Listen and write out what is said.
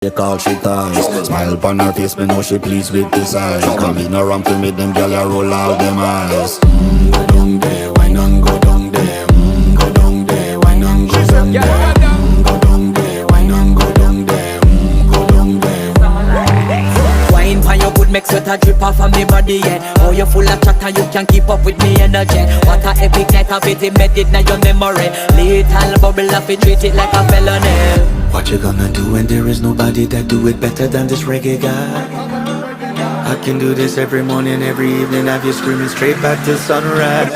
They call she ties. Smile upon her face, me know she pleased with this eyes. Come in around to meet them, girl, you roll out them eyes. Go down there, why not go down there? Go down there, why not go down there? Go down there, why not go down there? Go down there. Wine for your good, make sweat a drip off of me body, yeah. Oh, you full of chatter, you can keep up with me energy. What a epic night of it, embedded in your memory. Little bubble of it, treat it like a felony. What you gonna do when there is nobody that do it better than this reggae guy? I can do this every morning, every evening, have you screaming straight back to sunrise.